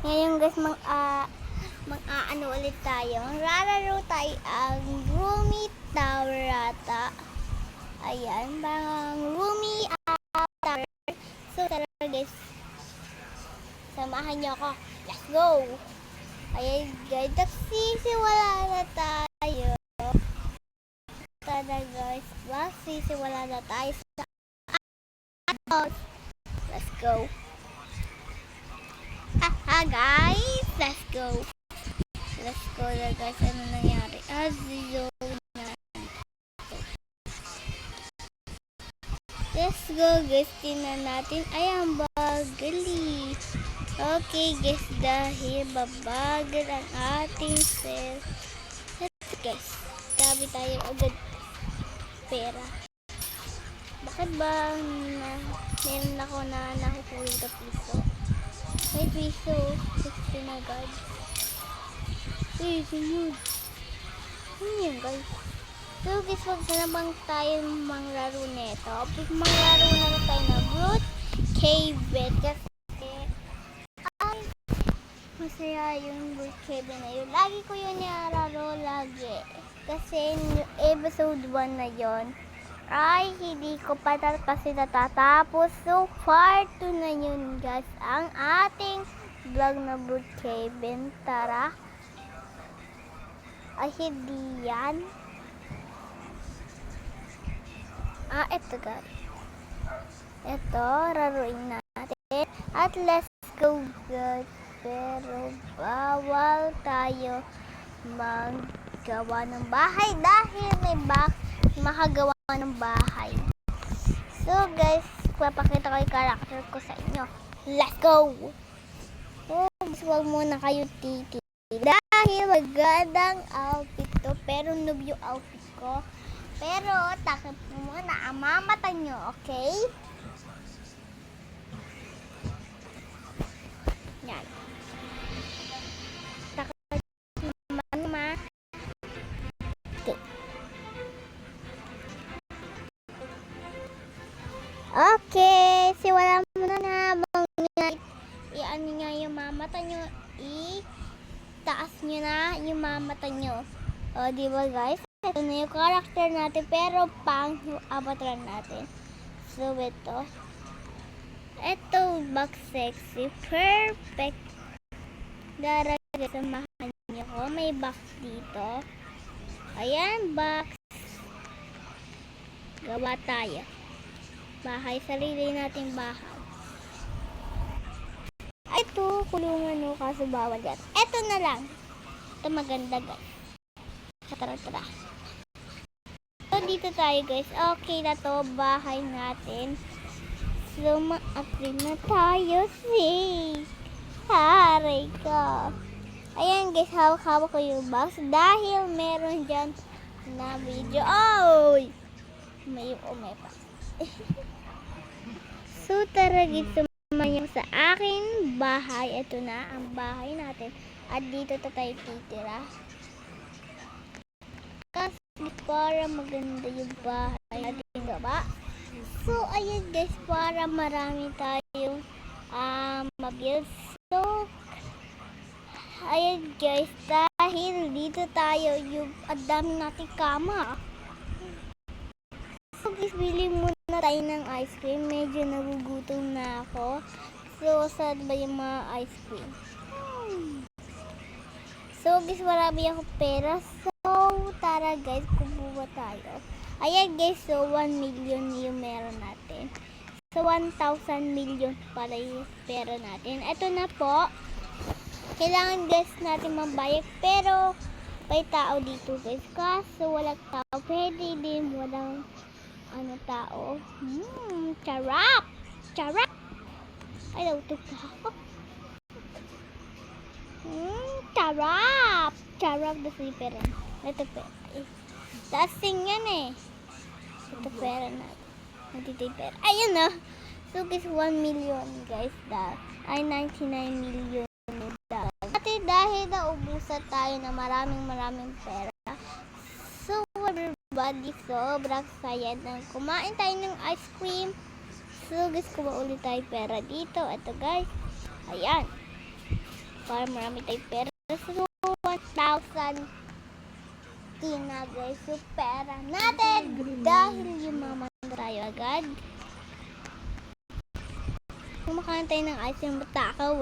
Ngayon guys, mag-aano ulit tayo. Maglalaro tayo ang Roomy Tower ata. Ayan, bang Roomy Tower. So tara guys, samahan niyo ako. Let's go! Ayan guys, nagsisiwala na tayo. Tara guys, magsisiwala na tayo sa house. Let's go! Guys, let's go. Let's go na guys. Ano nangyari? Zero na. Let's go guys. Tingnan natin. Ayan, bagali. Okay guys, dahil babagal ang ating cell. Let's guys. Tabi tayo agad pera. Bakit ba meron ako na nakukulit na piso? May piso, 16 agad. Easy yun. Ano yun guys? So guys, wag na naman tayo manglaro neto. Manglaro na lang tayo na Brute Cave Bed. Kasi, ay, masaya yung Brute Cave na yun. Lagi ko yun nilalaro lagi. Kasi episode 1 na yun. Ay, hindi ko pa kasi natatapos. So, part 2 na yun, guys. Ang ating vlog na Brute Cave. Tara. Ay, hindi yan. Ito, guys. Ito, raruin natin. At let's go, guys. Pero, bawal tayo maggawa ng bahay dahil may makagawa ng bahay. So guys, papakita ko yung character ko sa inyo. Let's go! Huwag muna kayo titi. Dahil magandang outfit to. Pero noob yung outfit ko. Pero takip mo muna ang mamata nyo, okay? Yan. Takip mama. Okay. Okay, siwala mo na habang i-ano nga yung mamata nyo, i-taas nyo na yung mamata nyo. O, diba guys? Ito na yung character natin, pero pang yung avatar natin. So, ito. Ito, box sexy. Perfect. Daragay, samahan nyo ko. May box dito. Ayan, box. Gawa tayo. Bahay, sarili nating bahay. Ito, kulungan no, kaso bawal yan. Ito na lang. Ito maganda guys. Tara. So, dito tayo guys. Okay na to, bahay natin. So, ma-upgrade na tayo. See? Haray ka. Ayan guys, hawak-hawak ko yung box. Dahil meron dyan na video. Oy! May pa. So tara guys, sumayo sa aking bahay. Ito na ang bahay natin. At dito tayo titira. Kasi para maganda yung bahay natin, diba? So ayan guys, para marami tayong mag-build. So ayan guys, dahil dito tayo yung dami nating kama. So guys, bili muna tayo ng ice cream. Medyo nagugutom na ako. So, saan ba yung mga ice cream? So guys, marami ako pera. So, tara guys, kumuha tayo. Ayan guys, so 1 million yung meron natin. So, 1,000 million pala yung pera natin. Ito na po. Kailangan guys natin mambayad. Pero, may tao dito guys. Kaso, walang tao. Pwede din walang tao. Charap! Ay, nautok ako. Charap na slipper. Ito pera. Tasing yan eh. Ito pera natin. Natitay pera. Ayun na. So guys, 1 million guys. Ay, 99 million. Dahil naubusan tayo na maraming pera. So, everybody, sobrang saya nang kumain tayo ng ice cream. So guys, kuha ulit tayo pera dito. Ito guys. Ayan. Para marami tayong pera. So 1,000 na guys yung pera natin. Dahil yumaman tayo agad. Kumakain tayo ng ice yung matakaw.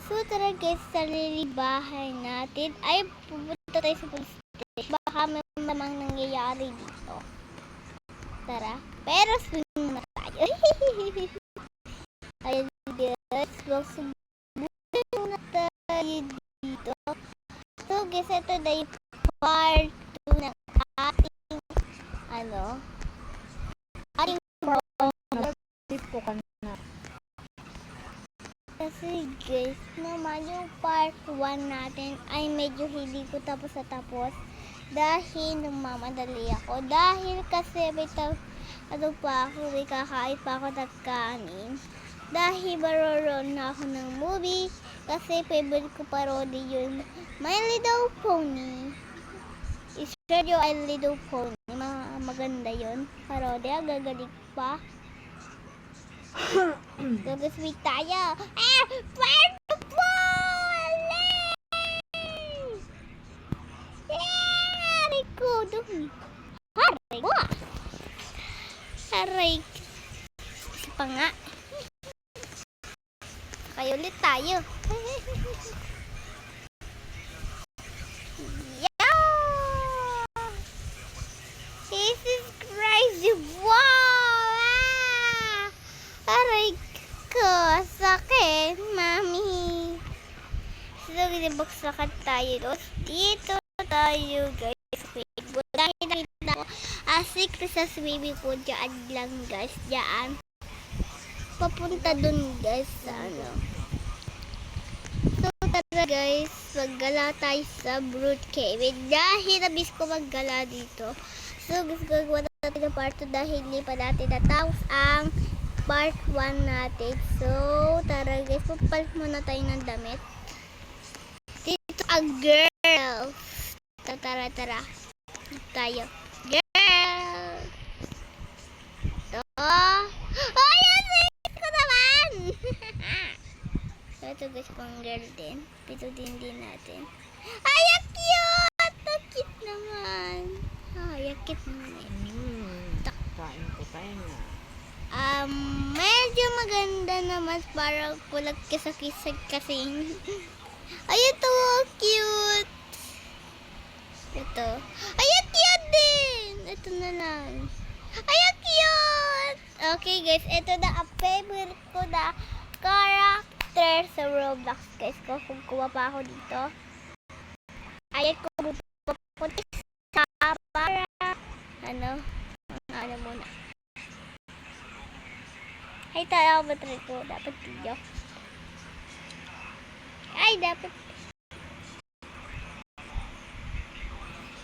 So tara guys, sa lilibahay natin. Ay, pupunta tayo sa police station. Baka may namang nangyayari dito. Tara. Pero swing muna tayo. Ayun guys. Subukan muna tayo dito. So guys, ito na yung part 2 ng ating ating Tip ko ka na. kasi guys, naman yung part 1 natin ay medyo hindi ko tapos na tapos dahil namamadali ako. Dahil kasi may pa ako, may kakain pa ako ng kanin. Dahil maroon na ako ng movie kasi favorite ko parody yun. My Little Pony. I-share yung My Little Pony. Maganda yun. Parody, gagaling pa. Gagasweet tayo. Fire the ball! Aray ko. Aray ko. Aray. Isa pa nga. Kaya ulit tayo. Yeah! This is crazy. Wow! Aray ko. Sakit, mami. So, ginibaksakan tayo. Dito tayo, guys. Facebook. Dahil nakita ko, asik sa swimming pool. Diyan lang, guys. Diyan. Papunta dun, guys. Sa So, tara, guys. Maggala tayo sa Brute Cave. Dahil nabis ko maggala dito. So, gusto ko gawin natin ng part 2 dahil hindi pa natin natapos ang part 1 natin. So, tara guys, pupalit muna tayo ng damit. Dito ang girl. Tara. Tayo. Girl. Ito. Oh, yes! Ko naman! Ito guys, pang girl din. Dito din natin. Ay, ang cute! Ang cute naman. Ay, ang cute naman. Kain ko tayo na. Medyo maganda naman para kulag kisag-kisag kasi. Ay, ito, cute. Ito. Ay, cute din. Ito na lang. Ay, cute. Okay, guys. Ito na ang favorite ko na character sa Roblox, guys. Kung kuha pa ako dito. Ay, ko pupunta sa para muna. Ay, tayo ako battery ko. Dapat video. Ay, dapat.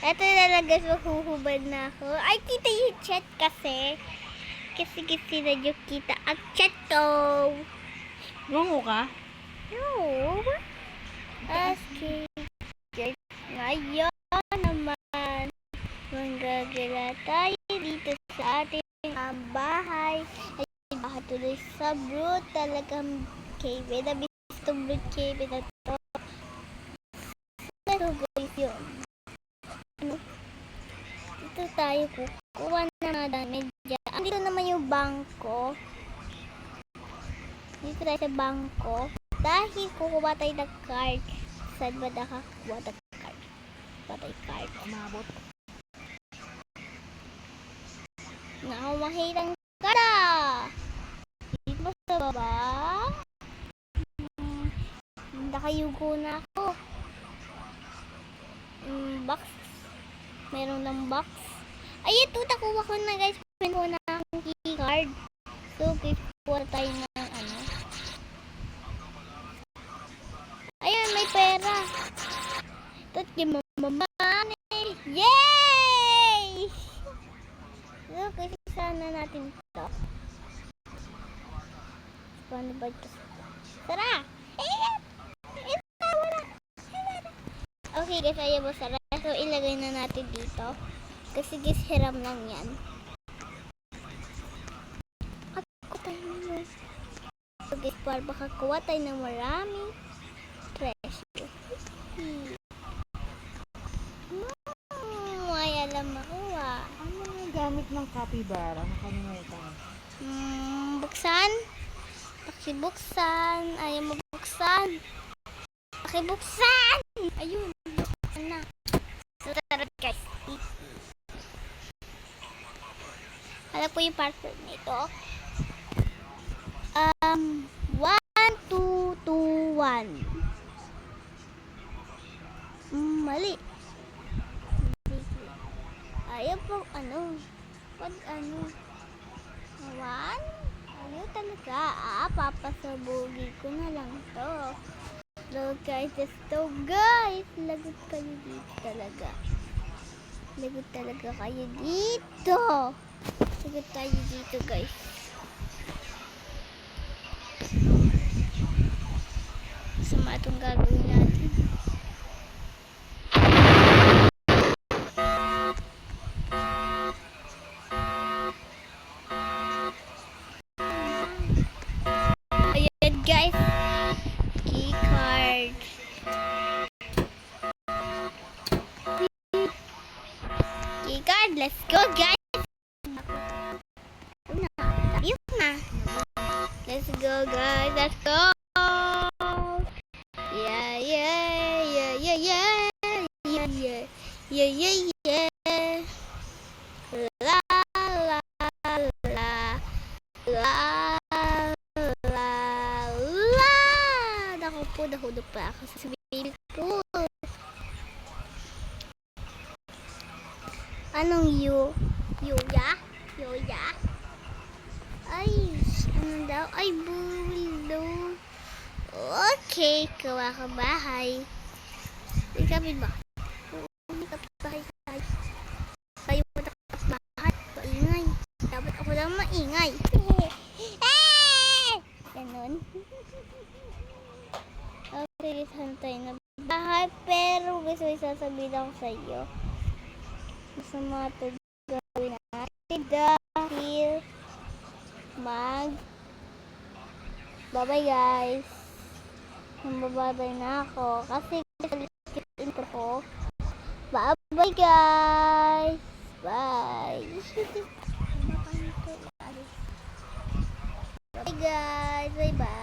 Ito na lang guys, mahuhubad na ako. Ay, kita yung chat kasi. Kasi na yung kita ang chat ko. Lungo ka? No. Okay. Ngayon naman, manggagala tayo dito sa ating bahay. Tuloy sa Brute talagang cave. Nabis itong Brute cave na to. Pero guys yun. Dito tayo kukuha na damit dyan. Dito naman yung bangko. Dito tayo sa bangko. Dahil kukuha tayo ng card. Saan ba nakakuha ng card? Patay card. Umabot. Nakamahirang kada! Dito sa baba. Nakayugo na ako. Box. Meron lang box. Ay, ito. Nakuha ko na guys. Pinuha na akong key card. So, kuha tayo ng Ayan, may pera. Ito't yung mamamani. Yay! So, kasi sana natin ito. Paano ba ito? Tara! Okay guys, ayaw mo sara. So, ilagay na natin dito. Kasi guys, hiram lang yan. guys para makakuha tayo ng maraming treasure. May alam ako ah. Ano nga gamit ng capybara? Nakalimutan. Buksan. Pakibuksan. Ayaw mabuksan. Pakibuksan! Ayun. Buksan na. So, tara guys. Alam po yung parcel nito. 1221. Mali. Ayaw po ano. Pag ano. 1? Ayaw talaga. Papasabugin ko na lang to. Look guys, ito guys. Lagot kayo dito talaga. Lagot talaga kayo dito. Lagot tayo dito guys. Sama itong gagawin natin. Ayan guys. Key card. Key card. Let's go guys. Yun na. Let's go guys. Let's go. Yeah, yeah, yeah, yeah, yeah. Yeah, yeah. Yeah, yeah, yeah. La, la, la. La, la, la. Naku po, nahulog pa ako sa swimming pool. Anong Yoya? Yoya? Ay, ano daw? Ay, bulo. Okay, kawa ka bahay. Hindi kami ba? Hindi ka bahay tayo. Kayo mo na bahay. Maingay. Dapat ako lang maingay. Ganun. Okay, saan tayo na bahay. Pero gusto ko sasabihin ako sa iyo. Masama ito gawin natin dahil bye-bye guys. Mababay na ako kasi intro ko. Bye-bye guys. Bye. Bye guys. Bye-bye.